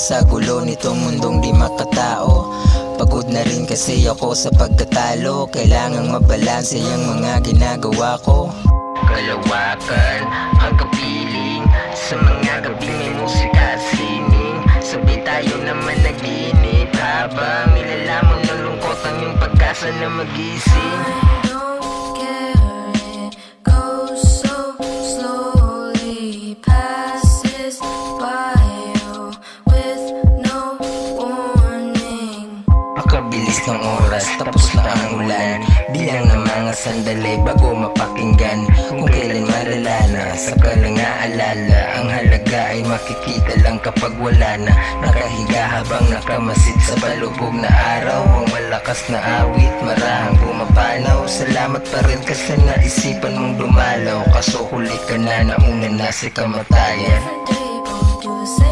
sa gulo nitong mundong di makatao. Pagod na rin kasi ako sa pagkatalo. Kailangang mabalanse yung mga ginagawa ko. Kalawakan ang kapiling sa mga gabing may musika at sining. Sabay tayo naman naginip habang nilalamon ng lungkot ang iyong pag-asa na magising. Don't care, it goes so slowly, passes by you with no warning. Makabilis ng oras, tapos na ang ulan. Bilang ng mga sandali bago mapakinggan. Kung kailan malala na, saka lang naalala. Ang halaga ay makikita lang kapag wala na. Nakahiga habang nakamasid sa palubog na araw. Ang malakas na awit, marahang pumapanaw. Salamat pa rin kasi naisipan mong dumalaw. Kaso huli ka na, nauna na si kamatayan. Different day, both do the same.